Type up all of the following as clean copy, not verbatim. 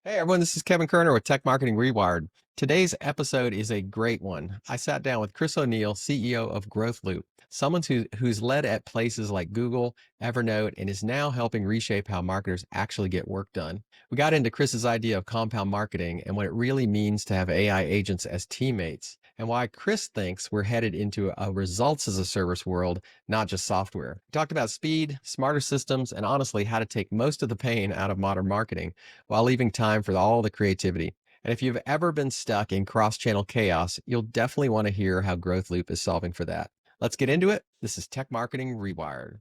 Hey everyone, this is Kevin Kerner with Tech Marketing Rewired. Today's episode is a great one. I sat down with Chris O'Neill, CEO of Growthloop, someone who's led at places like Google, Evernote, and is now helping reshape how marketers actually get work done. We got into Chris's idea of compound marketing and what it really means to have AI agents as teammates, and why Chris thinks we're headed into a results as a service world, not just software. We talked about speed, smarter systems, and honestly, how to take most of the pain out of modern marketing while leaving time for all the creativity. And if you've ever been stuck in cross-channel chaos, you'll definitely want to hear how Growthloop is solving for that. Let's get into it. This is Tech Marketing Rewired.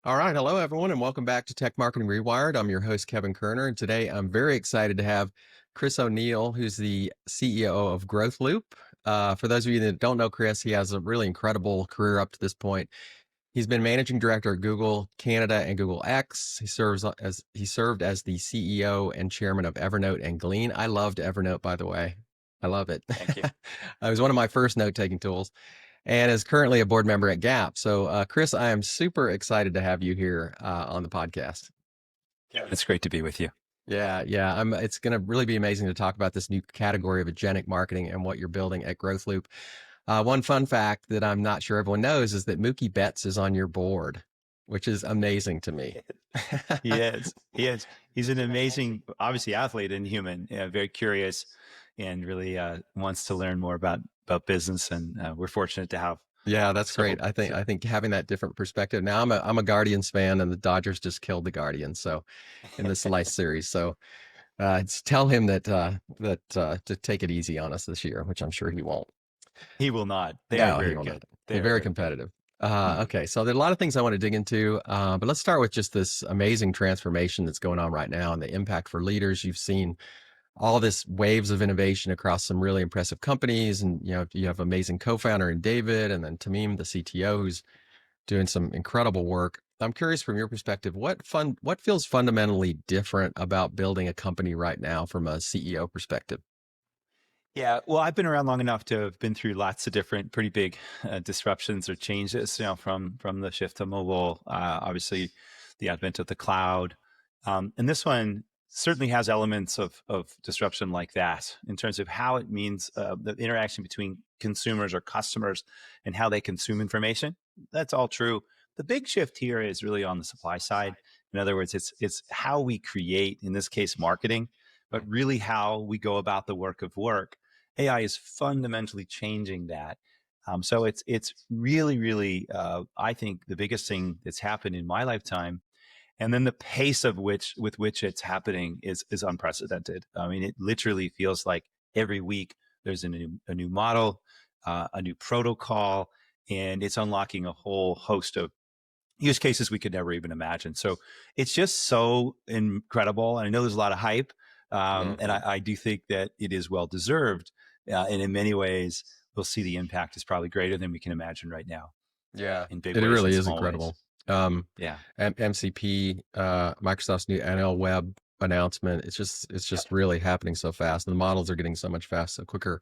All right. Hello, everyone, and welcome back to Tech Marketing Rewired. I'm your host, Kevin Kerner, and today I'm very excited to have Chris O'Neill, who's the CEO of Growthloop. For those of you that don't know Chris, he has a really incredible career up to this point. He's been managing director at Google Canada and Google X. He served as the CEO and chairman of Evernote and Glean. I loved Evernote, by the way. I love it. Thank you. It was one of my first note-taking tools, and is currently a board member at Gap. So, Chris, I am super excited to have you here on the podcast. Yeah, it's great to be with you. Yeah. It's going to really be amazing to talk about this new category of agentic marketing and what you're building at Growthloop. One fun fact that I'm not sure everyone knows is that Mookie Betts is on your board, which is amazing to me. He is. He is. He's an amazing, obviously, athlete and human. Very curious, and really wants to learn more about business. And we're fortunate to have. Yeah, that's great. I think having that different perspective. Now I'm a Guardians fan, and the Dodgers just killed the Guardians. So in this last series, so tell him that to take it easy on us this year, which I'm sure he won't. He will not. They are No, he very will good. not. They're very competitive. Mhm. Okay, so there are a lot of things I want to dig into, but let's start with just this amazing transformation that's going on right now and the impact for leaders. You've seen all this waves of innovation across some really impressive companies, and you have amazing co-founder in David, and then Tamim, the CTO, who's doing some incredible work. I'm curious from your perspective, what feels fundamentally different about building a company right now from a CEO perspective? Yeah, well, I've been around long enough to have been through lots of different, pretty big disruptions or changes. From the shift to mobile, obviously, the advent of the cloud, and this one certainly has elements of disruption like that in terms of how it means the interaction between consumers or customers and how they consume information. That's all true. The big shift here is really on the supply side. In other words, it's how we create, in this case, marketing, but really how we go about the work of work. AI is fundamentally changing that. So it's really I think the biggest thing that's happened in my lifetime, and then the pace of with which it's happening is unprecedented. I mean, it literally feels like every week there's a new model, a new protocol, and it's unlocking a whole host of use cases we could never even imagine. So it's just so incredible. And I know there's a lot of hype, and I do think that it is well deserved. And in many ways, we'll see the impact is probably greater than we can imagine right now, Yeah, in big it ways really and is small ways. incredible. Um, Yeah. MCP, Microsoft's new NL Web announcement. It's just really happening so fast, and the models are getting so much faster, so quicker.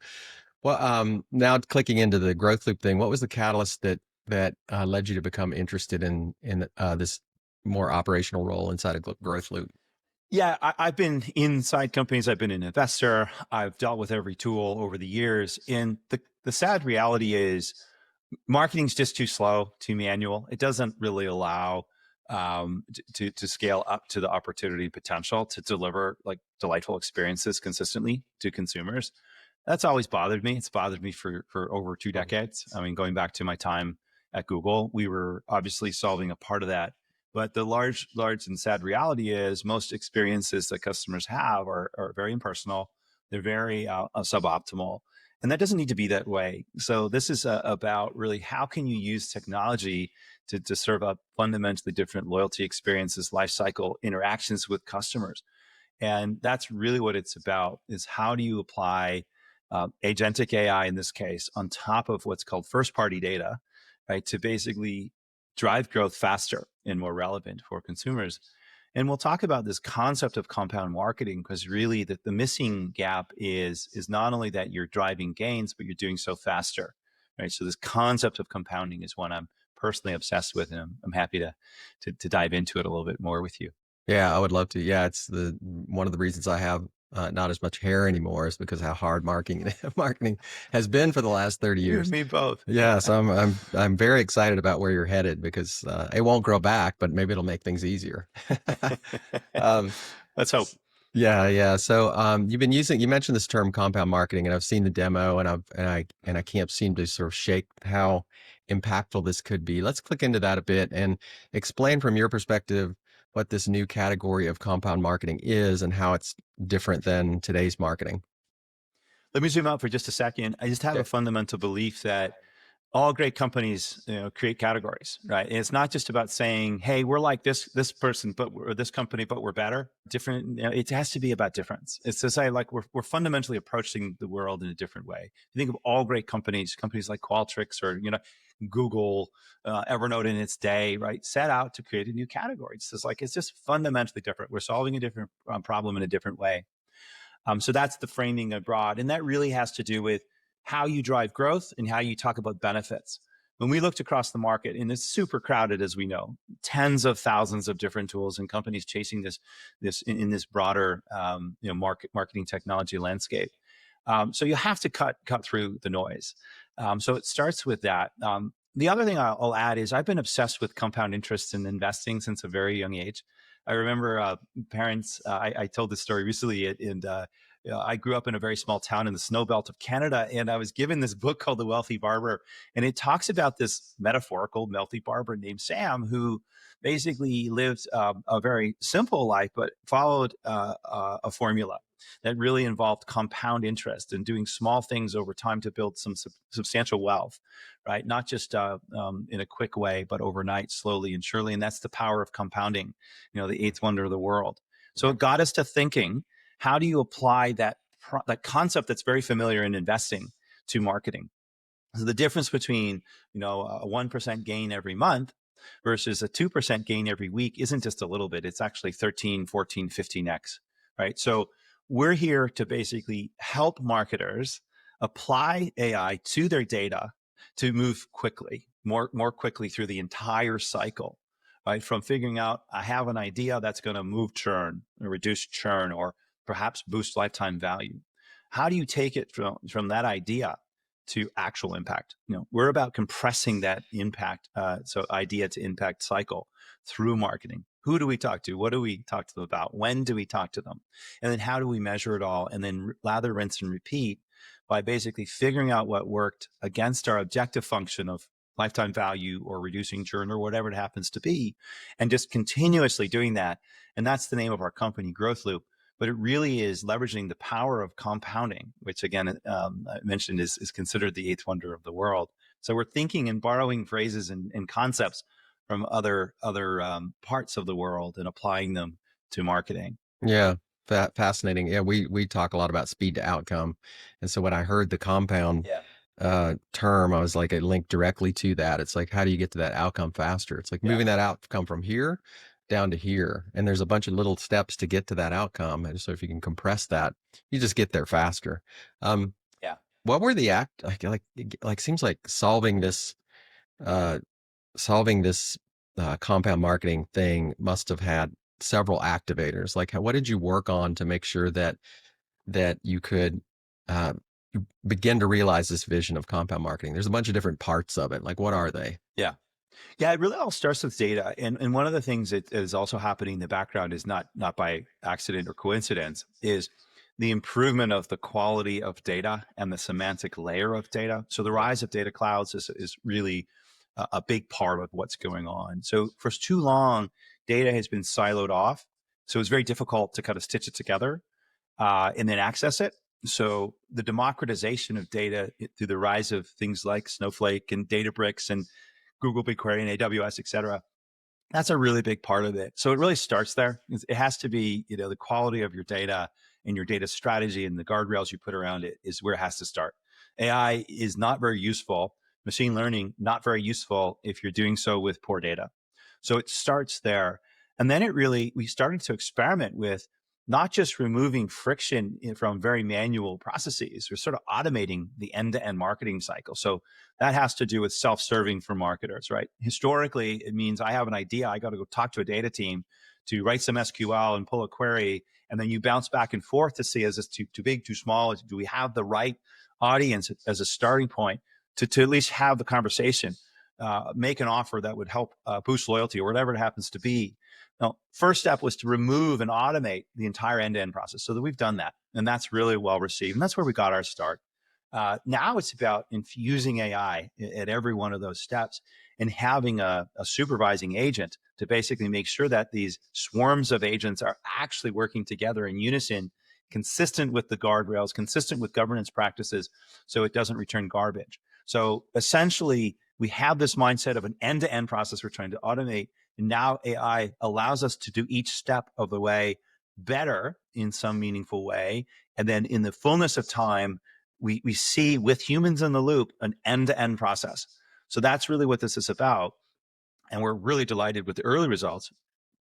Well, now clicking into the growth loop thing, what was the catalyst that led you to become interested in this more operational role inside of growth loop? Yeah, I've been inside companies. I've been an investor. I've dealt with every tool over the years. And the sad reality is marketing's just too slow, too manual. It doesn't really allow to scale up to the opportunity potential to deliver like delightful experiences consistently to consumers. That's always bothered me. It's bothered me for over 2 decades. I mean, going back to my time at Google, we were obviously solving a part of that. But the large and sad reality is most experiences that customers have are very impersonal. They're very suboptimal. And that doesn't need to be that way. So this is about really how can you use technology to serve up fundamentally different loyalty experiences, lifecycle interactions with customers. And that's really what it's about, is how do you apply agentic AI in this case on top of what's called first party data, right, to basically drive growth faster and more relevant for consumers. And we'll talk about this concept of compound marketing, because really the missing gap is not only that you're driving gains, but you're doing so faster, right? So this concept of compounding is one I'm personally obsessed with, and I'm happy to dive into it a little bit more with you. Yeah, I would love to. Yeah, it's the one of the reasons I have not as much hair anymore is because how hard marketing marketing has been for the last 30 You and years. me both. Yeah, so I'm very excited about where you're headed because it won't grow back, but maybe it'll make things easier. um, Let's hope. yeah, yeah. So you've been using, you mentioned this term compound marketing, and I've seen the demo, and I can't seem to sort of shake how impactful this could be. Let's click into that a bit and explain from your perspective what this new category of compound marketing is and how it's different than today's marketing. Let me zoom out for just a second. I just have a Okay. fundamental belief that all great companies, create categories, right? And it's not just about saying, "Hey, we're like this person, but or this company, but we're better, different." It has to be about difference. It's to say, like, we're fundamentally approaching the world in a different way. You think of all great companies, companies like Qualtrics or Google, Evernote in its day, right? Set out to create a new category. It's just fundamentally different. We're solving a different problem in a different way. So that's the framing abroad. And that really has to do with how you drive growth and how you talk about benefits. When we looked across the market, and it's super crowded, as we know, tens of thousands of different tools and companies chasing this in this broader marketing technology landscape. So you have to cut through the noise. So it starts with that. The other thing I'll add is I've been obsessed with compound interest in investing since a very young age. I remember parents. I told this story recently, and I grew up in a very small town in the snow belt of Canada, and I was given this book called The Wealthy Barber, and it talks about this metaphorical wealthy barber named Sam who basically lived a very simple life, but followed a formula that really involved compound interest and doing small things over time to build some substantial wealth, right? Not just in a quick way, but overnight, slowly and surely. And that's the power of compounding, the eighth wonder of the world. So it got us to thinking, how do you apply that concept that's very familiar in investing to marketing? So the difference between, a 1% gain every month versus a 2% gain every week isn't just a little bit. It's actually 13, 14, 15x, right? So we're here to basically help marketers apply AI to their data to move quickly, more quickly through the entire cycle, right? From figuring out, I have an idea that's going to move churn or reduce churn or perhaps boost lifetime value. How do you take it from that idea to actual impact? We're about compressing that impact, so idea to impact cycle through marketing. Who do we talk to? What do we talk to them about? When do we talk to them? And then how do we measure it all? And then lather, rinse, and repeat by basically figuring out what worked against our objective function of lifetime value or reducing churn or whatever it happens to be, and just continuously doing that. And that's the name of our company, Growthloop. But it really is leveraging the power of compounding, which again, I mentioned is considered the eighth wonder of the world. So we're thinking and borrowing phrases and concepts from other parts of the world and applying them to marketing. Yeah, fascinating. Yeah, we talk a lot about speed to outcome, and so when I heard the compound Yeah. term, I was like, it linked directly to that. It's like, how do you get to that outcome faster? It's like Yeah. moving that outcome from here down to here, and there's a bunch of little steps to get to that outcome. And so if you can compress that, you just get there faster. Um, Yeah. what were the seems like uh, solving this compound marketing thing must have had several activators. Like, what did you work on to make sure that you could uh, begin to realize this vision of compound marketing? There's a bunch of different parts of it. Like, what are they? Yeah. Yeah, it really all starts with data. And one of the things that is also happening in the background is not by accident or coincidence, is the improvement of the quality of data and the semantic layer of data. So the rise of data clouds is really a big part of what's going on. So for too long, data has been siloed off. So it's very difficult to kind of stitch it together and then access it. So the democratization of data through the rise of things like Snowflake and Databricks and Google BigQuery and AWS, et cetera, that's a really big part of it. So it really starts there. It has to be, the quality of your data and your data strategy and the guardrails you put around it is where it has to start. AI is not very useful. Machine learning, not very useful if you're doing so with poor data. So it starts there. And then we started to experiment with not just removing friction from very manual processes, we're sort of automating the end-to-end marketing cycle. So that has to do with self-serving for marketers, right? Historically, it means I have an idea, I got to go talk to a data team to write some SQL and pull a query, and then you bounce back and forth to see, is this too big, too small? Do we have the right audience as a starting point to at least have the conversation, make an offer that would help boost loyalty or whatever it happens to be. Now, first step was to remove and automate the entire end-to-end process, so that we've done that, and that's really well received, and that's where we got our start. Now it's about infusing AI at every one of those steps and having a supervising agent to basically make sure that these swarms of agents are actually working together in unison, consistent with the guardrails, consistent with governance practices, so it doesn't return garbage. So essentially, we have this mindset of an end-to-end process we're trying to automate, and now AI allows us to do each step of the way better in some meaningful way. And then in the fullness of time, we see, with humans in the loop, an end-to-end process. So that's really what this is about. And we're really delighted with the early results.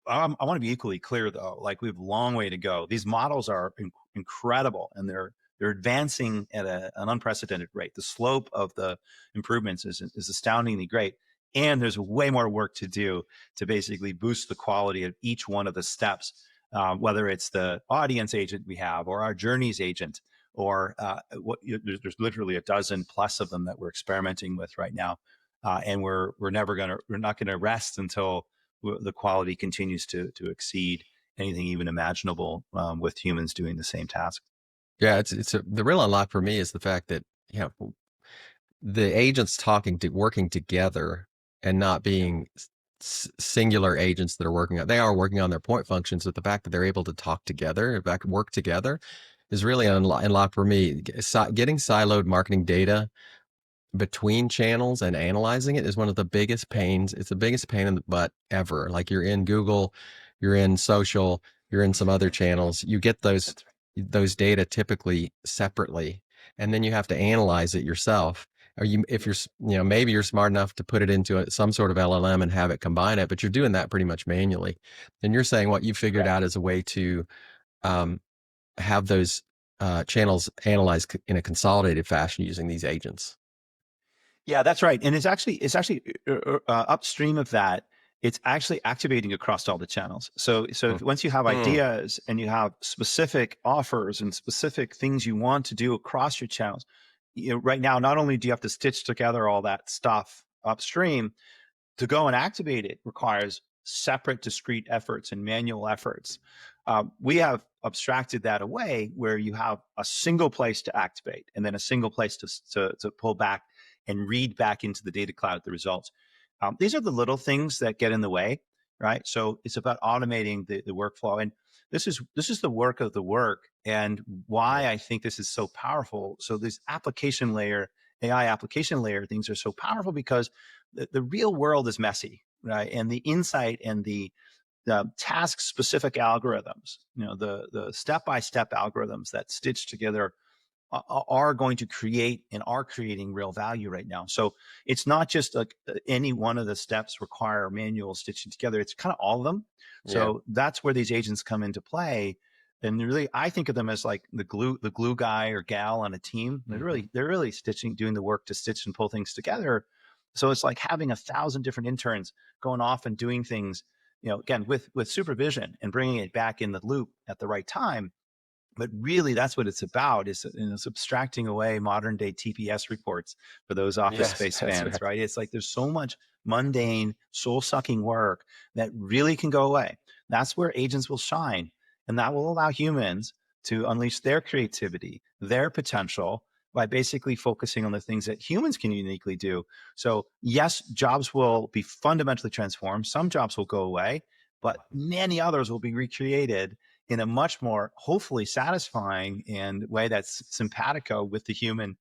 I want to be equally clear, though, like, we have a long way to go. These models are incredible, and they're advancing at an unprecedented rate. The slope of the improvements is astoundingly great. And there's way more work to do to basically boost the quality of each one of the steps, whether it's the audience agent we have, or our journeys agent, or there's literally a dozen plus of them that we're experimenting with right now. And we're not gonna rest until the quality continues to exceed anything even imaginable, with humans doing the same task. Yeah, the real unlock for me is the fact that, you know, the agents working together and not being singular agents that are they are working on their point functions, but the fact that they're able to talk together, work together, is really an unlock for me. Getting siloed marketing data between channels and analyzing it is one of the biggest pains. It's the biggest pain in the butt ever. Like, you're in Google, you're in social, you're in some other channels. You get That's those data typically separately, and then you have to analyze it yourself. Or if you're, maybe you're smart enough to put it into some sort of LLM and have it combine it, but you're doing that pretty much manually. And you're saying what you figured correct. out is a way to um, have those channels analyzed in a consolidated fashion using these agents. Yeah, that's right. And upstream of that, it's actually activating across all the channels. So Mm. once you have Mm. ideas and you have specific offers and specific things you want to do across your channels, right now, not only do you have to stitch together all that stuff upstream, to go and activate it requires separate, discrete efforts and manual efforts. We have abstracted that away, where you have a single place to activate and then a single place to pull back and read back into the data cloud the results. These are the little things that get in the way, right? So it's about automating the workflow, and this is the work of the work, and why I think this is so powerful. So this application layer, AI application layer things are so powerful, because the real world is messy, right? And the insight and the task specific algorithms, the step-by-step algorithms that stitch together are going to create and are creating real value right now. So it's not just like any one of the steps require manual stitching together. It's kind of all of them. Yeah. So that's where these agents come into play. And really, I think of them as like the glue guy or gal on a team. Mhm. They're really doing the work to stitch and pull things together. So it's like having 1,000 different interns going off and doing things, again, with supervision and bringing it back in the loop at the right time. But really, that's what it's about, is abstracting away modern day TPS reports for those office Yes, space that's fans, right. right? It's like there's so much mundane, soul sucking work that really can go away. That's where agents will shine. And that will allow humans to unleash their creativity, their potential, by basically focusing on the things that humans can uniquely do. So, yes, jobs will be fundamentally transformed. Some jobs will go away, but many others will be recreated in a much more hopefully satisfying and way that's simpatico with the human,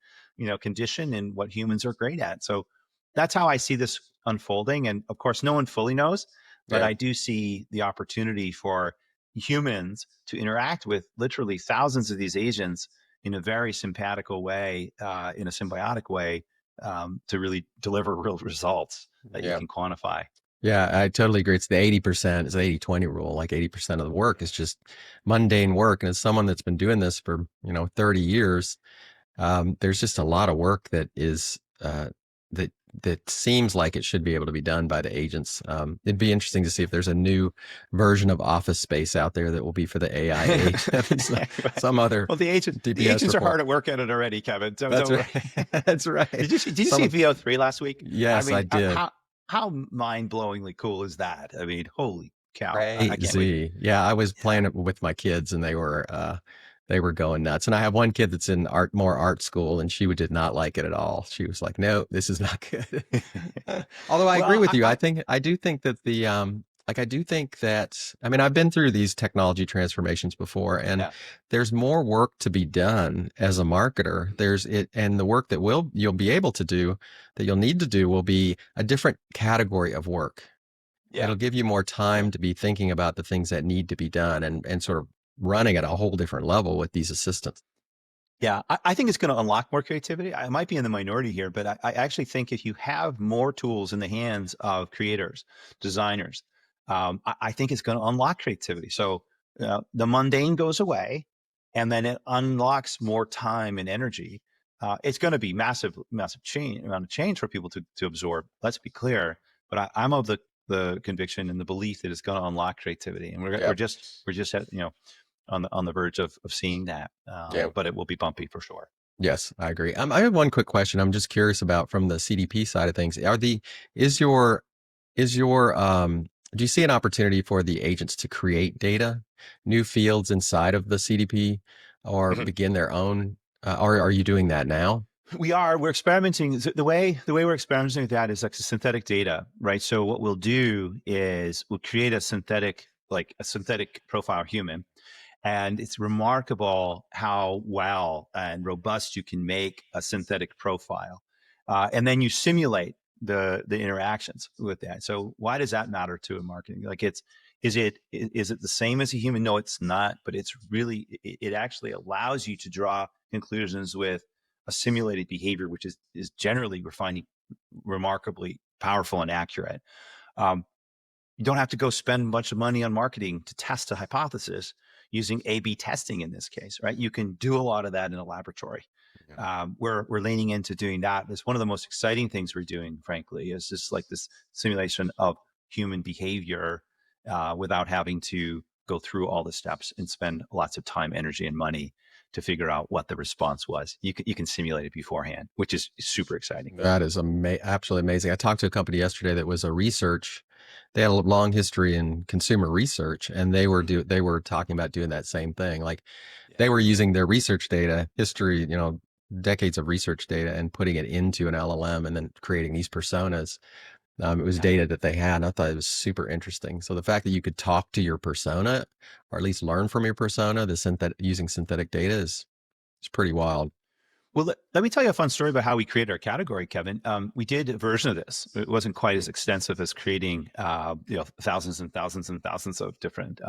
condition and what humans are great at. So that's how I see this unfolding. And of course, no one fully knows, but Yeah. I do see the opportunity for humans to interact with literally thousands of these agents in a very simpatico way, in a symbiotic way, to really deliver real results that you Yeah. can quantify. Yeah, I totally agree. It's the 80%, it's the 80/20 rule. Like 80% of the work is just mundane work. And as someone that's been doing this for, 30 years, there's just a lot of work that is that that seems like it should be able to be done by the agents. It'd be interesting to see if there's a new version of Office Space out there that will be for the AI age. Some other Well, the DPS agents are report. hard at work at it already, Kevin. So That's don't right. worry. That's right. Did you see Someone, VO3 last week? I yes, I mean, did. how mind blowingly cool is that? I mean, holy cow! I can't wait. Crazy. Yeah, I was Yeah. playing it with my kids and they were going nuts. And I have one kid that's in more art school and she did not like it at all. She was like, "No, this is not good." Although I agree Well, with you. I do think that I do think that I mean I've been through these technology transformations before and yeah, there's more work to be done as a marketer. There's it and the work that you'll be able to do that you'll need to do will be a different category of work. yeah. It'll give you more Yeah. time to be thinking about the things that need to be done and sort of running at a whole different level with these assistants. Yeah, I think it's going to unlock more creativity. I might be in the minority here, but I actually think if you have more tools in the hands of creators, designers, I think it's going to unlock creativity. So the mundane goes away, and then it unlocks more time and energy. It's going to be massive, massive change amount of change for people to absorb. Let's be clear, but I'm of the conviction and the belief that it's going to unlock creativity, and Yeah. we're just at, on the verge of seeing that, Yeah. but it will be bumpy for sure. Yes, I agree. I have one quick question. I'm just curious about from the CDP side of things. Is your is your do you see an opportunity for the agents to create data, new fields inside of the CDP, or Mhm. begin their own? Or are you doing that now? We're experimenting. The way we're experimenting with that is like synthetic data, right? So what we'll do is we'll create a synthetic profile human. And it's remarkable how well and robust you can make a synthetic profile. And then you simulate the interactions with that. So why does that matter to a marketing? Like is it the same as a human? No, it's not, but it's really, it actually allows you to draw conclusions with a simulated behavior, which is generally, we're finding, remarkably powerful and accurate. Um, you don't have to go spend a bunch of money on marketing to test a hypothesis using A/B testing in this case, right? You can do a lot of that in a laboratory. Yeah. We're leaning into doing that. It's one of the most exciting things we're doing, frankly, is just like this simulation of human behavior without having to go through all the steps and spend lots of time, energy, and money to figure out what the response was. You can simulate it beforehand, which is super exciting. That is absolutely amazing. I talked to a company yesterday that was a research. They had a long history in consumer research, and they were talking about doing that same thing. Like Yeah. they were using their research data, history, decades of research data, and putting it into an LLM, and then creating these personas. It was Yeah. data that they had. And I thought it was super interesting. So the fact that you could talk to your persona, or at least learn from your persona, using synthetic data is pretty wild. Well, let me tell you a fun story about how we created our category, Kevin. We did a version of this. It wasn't quite as extensive as creating, thousands and thousands and thousands of different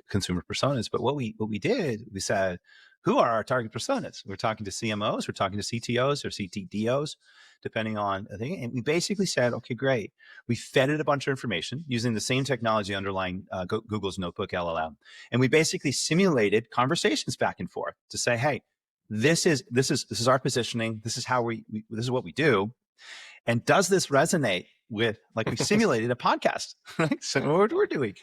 consumer personas. But what we did, we said, who are our target personas? We're talking to CMOs, we're talking to CTOs or CTDOs, depending on the thing. And we basically said, okay, great. We fed it a bunch of information using the same technology underlying Google's Notebook LLM, and we basically simulated conversations back and forth to say, hey, this is our positioning. This is how this is what we do. And does this resonate with, like, we simulated a podcast, right? So what we're doing,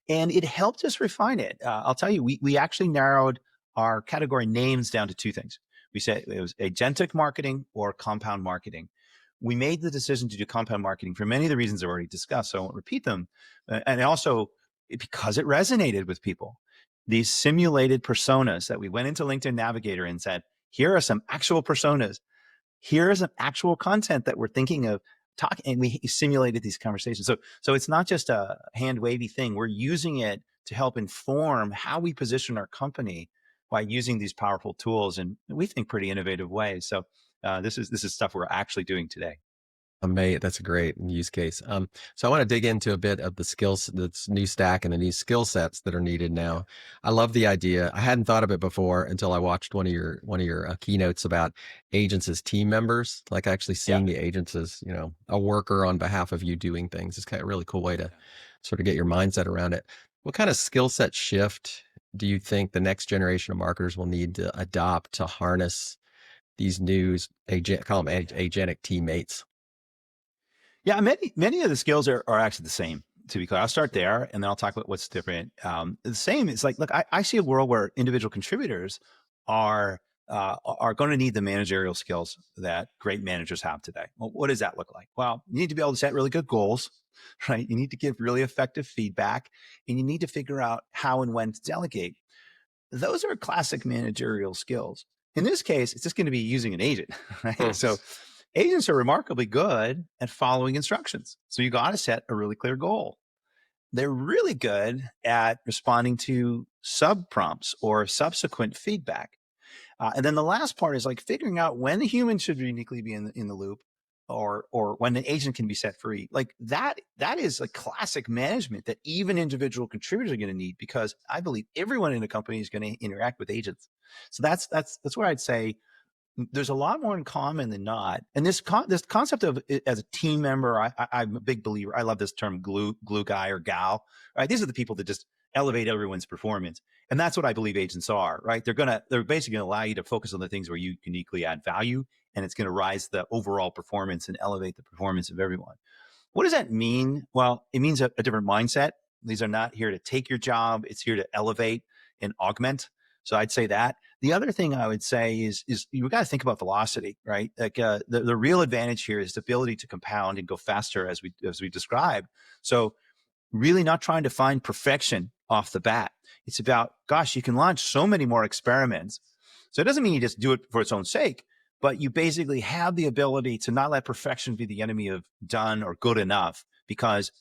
and it helped us refine it. I'll tell you, we actually narrowed our category names down to two things. We said it was agentic marketing or compound marketing. We made the decision to do compound marketing for many of the reasons I've already discussed, so I won't repeat them. And also because it resonated with people. These simulated personas that we went into LinkedIn Navigator and said, here are some actual personas. Here is some actual content that we're thinking of talking, and we simulated these conversations. So it's not just a hand wavy thing. We're using it to help inform how we position our company by using these powerful tools, and we think pretty innovative ways. So this is stuff we're actually doing today. Mate, that's a great use case. So I want to dig into a bit of the skills, this new stack and the new skill sets that are needed Yeah, now. I love the idea. I hadn't thought of it before until I watched one of your keynotes about agents as team members, like actually yeah, seeing the agents as, a worker on behalf of you doing things. It's kind of a really cool way to yeah. sort of get your mindset around it. What kind of skill set shift do you think the next generation of marketers will need to adopt to harness these new call them agentic teammates? Yeah, many of the skills are actually the same. To be clear, I'll start there, and then I'll talk about what's different. The same is like, look, I see a world where individual contributors are going to need the managerial skills that great managers have today. Well, what does that look like? Well, you need to be able to set really good goals, right? You need to give really effective feedback, and you need to figure out how and when to delegate. Those are classic managerial skills. In this case, it's just going to be using an agent, right? Hmm. So agents are remarkably good at following instructions. So you got to set a really clear goal. They're really good at responding to sub prompts or subsequent feedback. And then the last part is like figuring out when the human should uniquely be in the loop, or when the agent can be set free. Like that is a classic management that even individual contributors are going to need, because I believe everyone in a company is going to interact with agents. So that's where I'd say there's a lot more in common than not. And this concept of it as a team member, I'm a big believer. I love this term glue guy or gal. Right? These are the people that just elevate everyone's performance, and that's what I believe agents are. Right? They're basically going to allow you to focus on the things where you uniquely add value, and it's going to rise the overall performance and elevate the performance of everyone. What does that mean? Well, it means a different mindset. These are not here to take your job. It's here to elevate and augment. So I'd say that. The other thing I would say is you got to think about velocity, right? Like the real advantage here is the ability to compound and go faster, as we described. So really not trying to find perfection off the bat. It's about, gosh, you can launch so many more experiments. So it doesn't mean you just do it for its own sake, but you basically have the ability to not let perfection be the enemy of done or good enough, because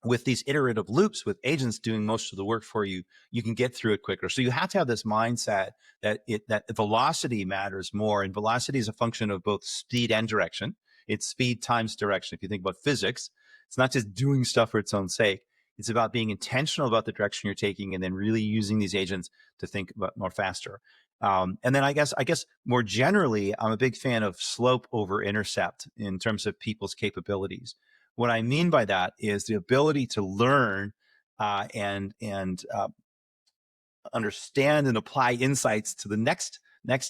with these iterative loops with agents doing most of the work for you, you can get through it quicker. So you have to have this mindset that velocity matters more, and velocity is a function of both speed and direction. It's speed times direction. If you think about physics, it's not just doing stuff for its own sake. It's about being intentional about the direction you're taking, and then really using these agents to think about more faster. And then I guess more generally, I'm a big fan of slope over intercept in terms of people's capabilities. What I mean by that is the ability to learn and understand and apply insights to the next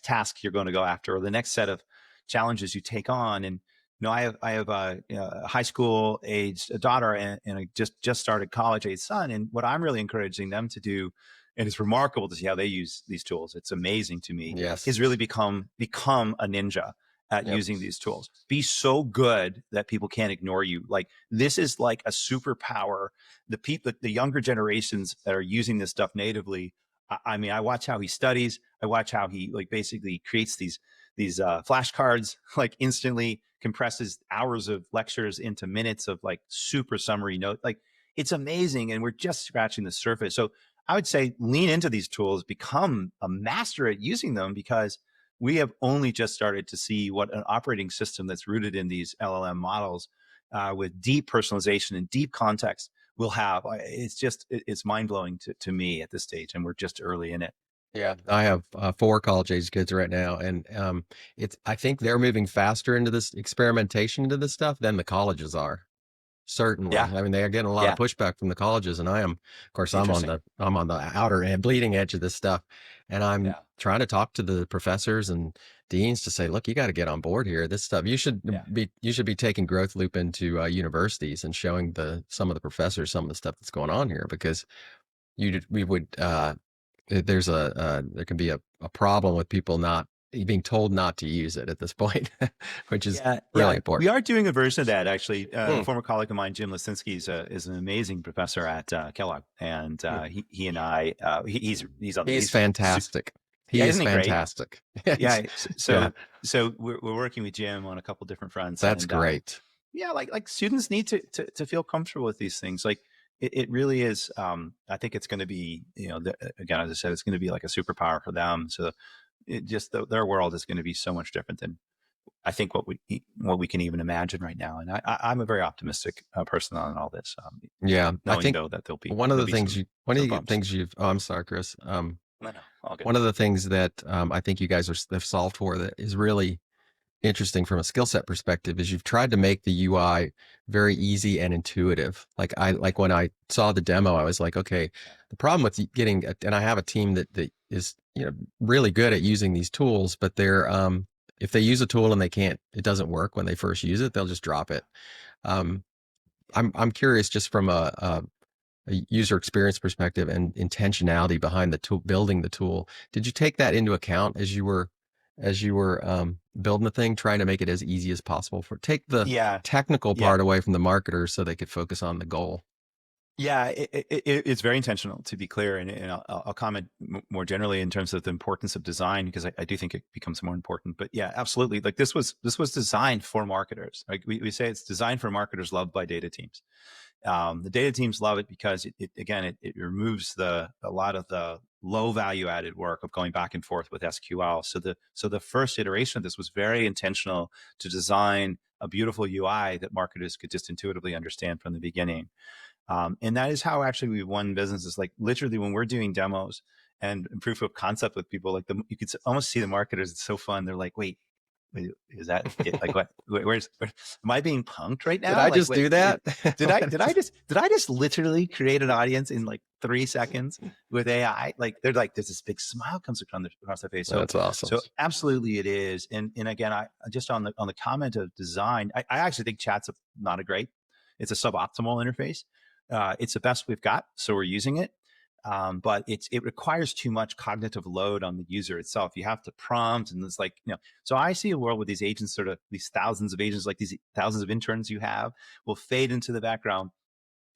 task you're going to go after, or the next set of challenges you take on. And I have a high school aged daughter, and I just started college age son. And what I'm really encouraging them to do, and it's remarkable to see how they use these tools. It's amazing to me. Yes. Is really become a ninja at Yep. using these tools. Be so good that people can't ignore you. Like, this is like a superpower. The younger generations that are using this stuff natively, I mean, I watch how he studies. I watch how he like basically creates these flashcards, like instantly compresses hours of lectures into minutes of like super summary note. Like, it's amazing, and we're just scratching the surface. So I would say lean into these tools, become a master at using them, because we have only just started to see what an operating system that's rooted in these LLM models, with deep personalization and deep context, will have. It's mind blowing to me at this stage, and we're just early in it. Yeah, I have four college age kids right now, and I think they're moving faster into this experimentation into this stuff than the colleges are. Certainly. Yeah, I mean, they are getting a lot of yeah, pushback from the colleges, and of course, interesting. I'm on the outer and bleeding edge of this stuff, and I'm Yeah, trying to talk to the professors and deans to say, look, you got to get on board here. This stuff yeah, you should be taking Growthloop into universities and showing some of the professors some of the stuff that's going on here, because we would there can be a problem with people not being told not to use it at this point, which is yeah, really yeah. We important. are doing a version of that, actually. A Hmm. former colleague of mine, Jim Lisinski, is an amazing professor at Kellogg, and Hmm. he and I, he's on He's he's fantastic. He yeah, is isn't he great? fantastic. Yeah. Yes. Yeah, So we're working with Jim on a couple different fronts, that's and great. yeah, like students need to feel comfortable with these things. Like, it really is. I think it's going to be, again, as I said, it's going to be like a superpower for them. So it just their world is going to be so much different than I think what we can even imagine right now. And I'm a very optimistic person on all this, Yeah, I knowing think though that one of the things one of some the bumps. things you've oh, I'm sorry, Chris. No, no, all good. One of the things that I think you guys have solved for that is really interesting from a skill set perspective is you've tried to make the UI very easy and intuitive. Like when I saw the demo, I was like, okay, the problem with getting, and I have a team that is, really good at using these tools, but they're, if they use a tool and it doesn't work when they first use it, they'll just drop it. Um, I'm curious just from a user experience perspective and intentionality behind the tool, building the tool. Did you take that into account as you were building the thing, trying to make it as easy as possible take the Yeah, technical yeah. part away from the marketers so they could focus on the goal? Yeah, it's very intentional, to be clear, and I'll comment more generally in terms of the importance of design, because I do think it becomes more important. But yeah, absolutely. Like this was designed for marketers. Like we say, it's designed for marketers, loved by data teams. The data teams love it because it removes a lot of the low value added work of going back and forth with SQL. So the first iteration of this was very intentional to design a beautiful UI that marketers could just intuitively understand from the beginning. And that is how actually we won businesses. Like literally when we're doing demos and proof of concept with people, like you could almost see the marketers. It's so fun. They're like, wait, is that it? Like what? Am I being punked right Did now? I Like just what? do that? Did I just literally create an audience in like 3 seconds with AI? Like they're like, there's this big smile comes across their face. That's awesome. So absolutely it is. And again, I just on the comment of design, I actually think chat's not a great. It's a suboptimal interface. It's the best we've got, so we're using it. But it requires too much cognitive load on the user itself. You have to prompt, and it's like, so I see a world where these agents, sort of these thousands of agents, like these thousands of interns you have, will fade into the background.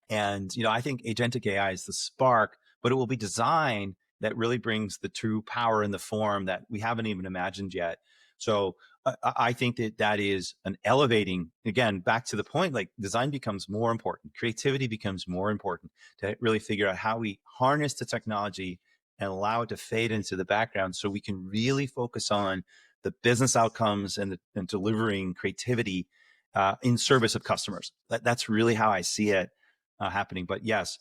And I think agentic AI is the spark, but it will be designed that really brings the true power in the form that we haven't even imagined yet. So I think that is an elevating, again, back to the point, like design becomes more important, creativity becomes more important, to really figure out how we harness the technology and allow it to fade into the background so we can really focus on the business outcomes and delivering creativity in service of customers. That's really how I see it happening. But yes,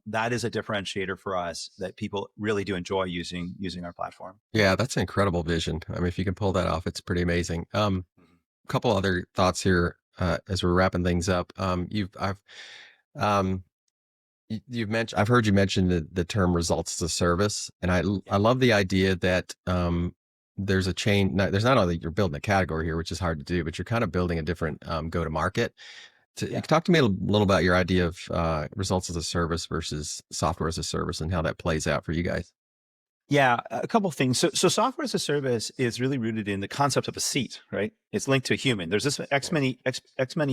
that is a differentiator for us, that people really do enjoy using our platform. Yeah, that's an incredible vision. I mean, if you can pull that off, it's pretty amazing. A couple other thoughts here as we're wrapping things up. Um, you've mentioned, I've heard you mention the term results as a service, and Yeah, I love the idea that there's a chain. There's not only you're building a category here, which is hard to do, but you're kind of building a different go to market. yeah. Talk to me a little about your idea of results as a service versus software as a service and how that plays out for you guys. Yeah, a couple of things. So software as a service is really rooted in the concept of a seat, right? It's linked to a human. There's this X many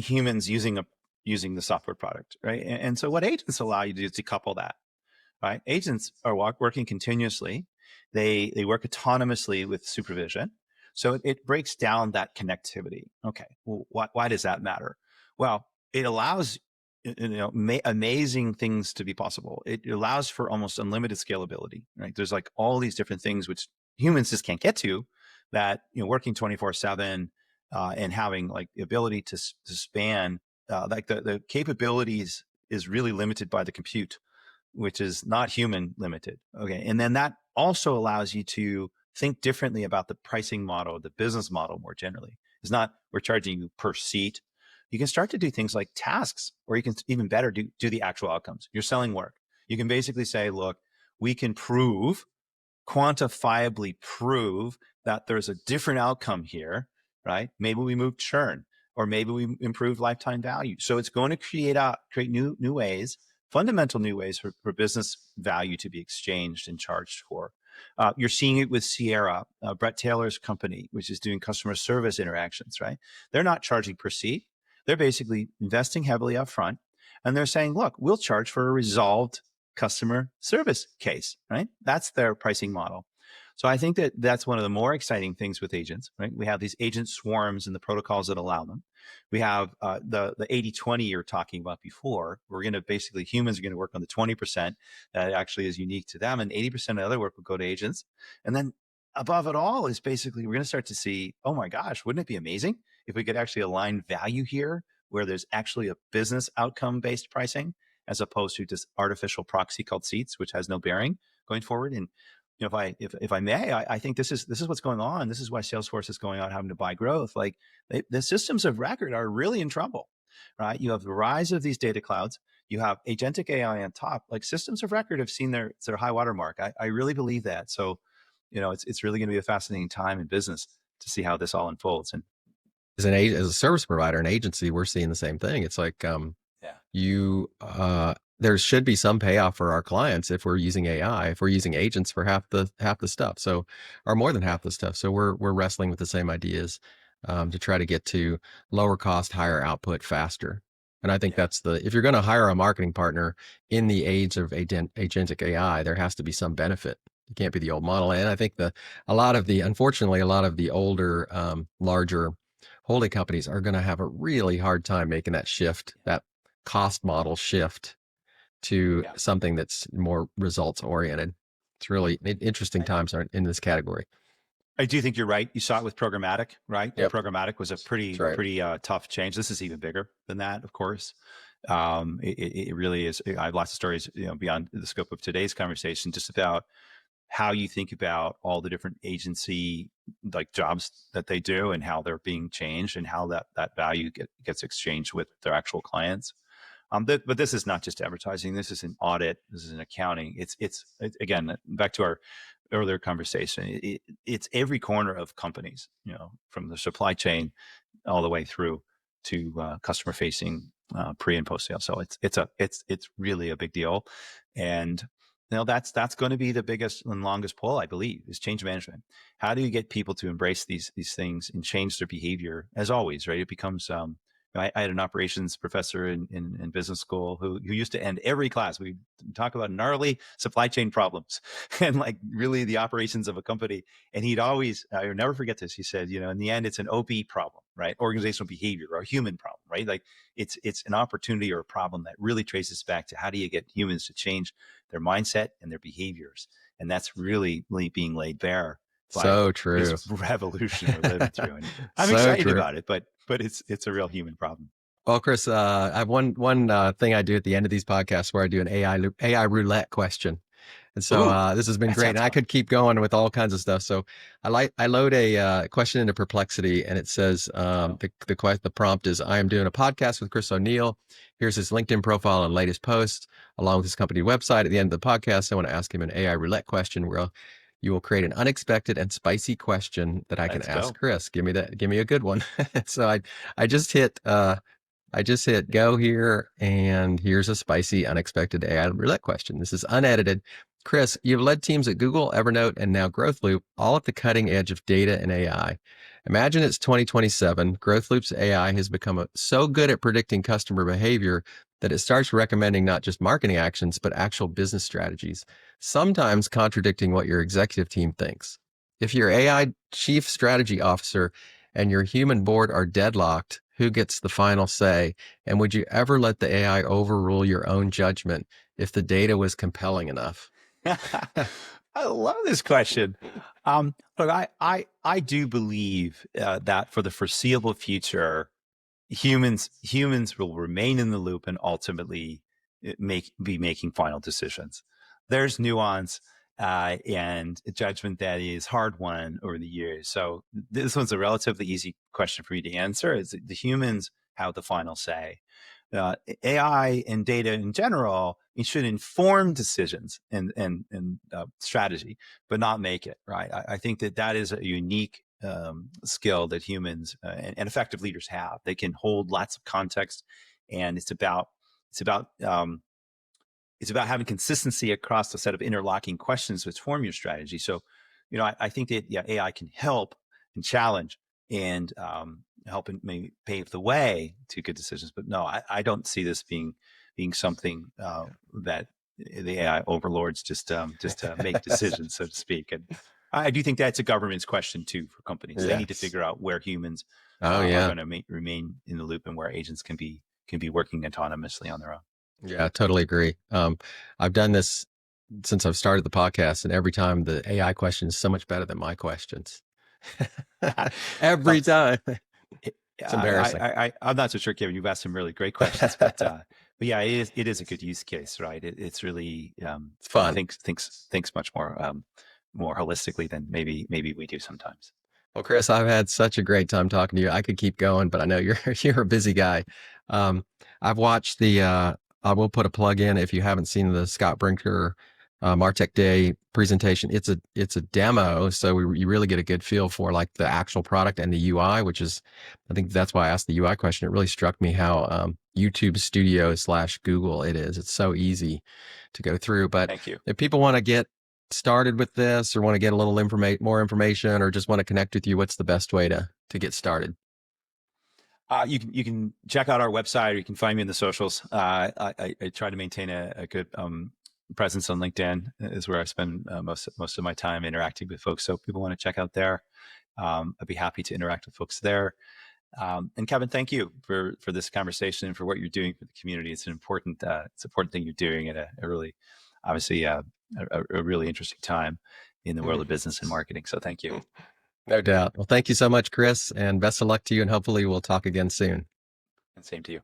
humans using the software product, right? And so what agents allow you to do is decouple that, right? Agents are working continuously. They work autonomously with supervision. So it breaks down that connectivity. Okay, well, why does that matter? Well, it allows amazing things to be possible. It allows for almost unlimited scalability, right? There's like all these different things which humans just can't get to, that working 24/7 and having like the ability to span like the capabilities is really limited by the compute, which is not human limited. Okay. And then that also allows you to think differently about the pricing model, the business model more generally. It's not we're charging you per seat. You can start to do things like tasks, or you can even better do the actual outcomes. You're selling work. You can basically say, look, we can quantifiably prove that there's a different outcome here, right? Maybe we move churn, or maybe we improve lifetime value. So it's going to create new ways, fundamental new ways for business value to be exchanged and charged for. You're seeing it with Sierra, Brett Taylor's company, which is doing customer service interactions, right? They're not charging per seat. They're basically investing heavily up front. And they're saying, look, we'll charge for a resolved customer service case, right? That's their pricing model. So I think that that's one of the more exciting things with agents, right? We have these agent swarms and the protocols that allow them. We have the 80/20 you're talking about before. We're going to basically, humans are going to work on the 20% that actually is unique to them, and 80% of the other work will go to agents. And then above it all is basically we're going to start to see, oh my gosh, wouldn't it be amazing if we could actually align value here where there's actually a business outcome based pricing as opposed to just artificial proxy called seats, which has no bearing going forward. And if I may, I think this is what's going on. This is why Salesforce is going out having to buy growth. Like the systems of record are really in trouble, right? You have the rise of these data clouds. You have agentic AI on top. Like systems of record have seen their high water mark. I really believe that. So, it's really going to be a fascinating time in business to see how this all unfolds. And As a service provider, an agency, we're seeing the same thing. It's like yeah, you there should be some payoff for our clients if we're using AI, if we're using agents for half the stuff. So, or more than yeah, half the stuff. So we're wrestling with the same ideas to try to get to lower cost, higher output faster. And I think yeah, that's if you're going to hire a marketing partner in the age of agentic AI, there has to be some benefit. It can't be the old model. And I think unfortunately, a lot of the older, larger holding companies are going to have a really hard time making that shift, that cost model shift to yeah. something that's more results oriented. It's really interesting I, times are in this category. I do think you're right. You saw it with programmatic, right? Yep, Programmatic was a that's pretty right. pretty tough change. This is even bigger than that, of course. It really is. I have lots of stories, beyond the scope of today's conversation, just about how you think about all the different agency like jobs that they do and how they're being changed and how that value gets exchanged with their actual clients. But this is not just advertising. This is an audit. This is an accounting. It's again, back to our earlier conversation. It's every corner of companies, from the supply chain all the way through to customer facing, pre and post sale. So it's really a big deal, and that's going to be the biggest and longest pull, I believe, is change management. How do you get people to embrace these things and change their behavior? As always, right? It becomes I had an operations professor in business school who used to end every class. We talk about gnarly supply chain problems and like really the operations of a company. And he'd always, I'll never forget this. He said, in the end, it's an OB problem, right? Organizational behavior or a human problem, right? Like it's an opportunity or a problem that really traces back to how do you get humans to change their mindset and their behaviors. And that's really being laid bare by So this true. revolution we're living through. And I'm So excited true. about it, but it's a real human problem. Well, Chris, I have one thing I do at the end of these podcasts where I do an AI roulette question. And so Ooh, this has been that great, sounds and I fun. could keep going with all kinds of stuff. So I load a question into Perplexity, and it says Uh-oh. the prompt is, I am doing a podcast with Chris O'Neill. Here's his LinkedIn profile and latest posts, along with his company website. At the end of the podcast, I want to ask him an AI roulette question where you will create an unexpected and spicy question that I can Let's ask go. Chris. Give me a good one. So I just hit go here, and here's a spicy, unexpected AI roulette question. This is unedited. Chris, you've led teams at Google, Evernote, and now Growthloop, all at the cutting edge of data and AI. Imagine it's 2027. Growthloop's AI has become so good at predicting customer behavior that it starts recommending not just marketing actions, but actual business strategies, sometimes contradicting what your executive team thinks. If your AI chief strategy officer and your human board are deadlocked, who gets the final say? And would you ever let the AI overrule your own judgment if the data was compelling enough? I love this question. Look, I do believe that for the foreseeable future, humans will remain in the loop and ultimately be making final decisions. There's nuance and judgment that is hard won over the years. So this one's a relatively easy question for me to answer. Is the humans have the final say? AI and data in general, it should inform decisions and strategy, but not make it. Right. I think that is a unique skill that humans and effective leaders have. They can hold lots of context, and it's about having consistency across a set of interlocking questions which form your strategy. So, I think that AI can help and challenge and help and maybe pave the way to good decisions. But no, I don't see this being something that the AI overlords just make decisions, so to speak. And I do think that's a government's question too for companies. They need to Yes. figure out where humans Oh, are yeah. going to remain in the loop and where agents can be working autonomously on their own. Yeah, I totally agree. I've done this since I've started the podcast, and every time the AI question is so much better than my questions. Well, Every time. It's embarrassing. I'm not so sure, Kevin. You've asked some really great questions, but yeah, it is a good use case, right? It's really It's fun. thinks much more more holistically than maybe we do sometimes. Well, Chris, I've had such a great time talking to you. I could keep going, but I know you're you're a busy guy. Um, I've watched I will put a plug in if you haven't seen the Scott Brinker Martech Day presentation. It's a demo, so you really get a good feel for like the actual product and the UI, which is, I think that's why I asked the UI question. It really struck me how YouTube Studio / Google it is. It's so easy to go through. But Thank you. if people want to get started with this or want to get a little more information or just want to connect with you, what's the best way to get started? You can check out our website, or you can find me in the socials. I try to maintain a good presence on LinkedIn. Is where I spend most of my time interacting with folks. So if people want to check out there, I'd be happy to interact with folks there. And Kevin, thank you for this conversation and for what you're doing for the community. It's an important thing you're doing at a really, obviously, a really interesting time in the world of business and marketing. So thank you. No doubt. Well, thank you so much, Chris, and best of luck to you. And hopefully we'll talk again soon. And same to you.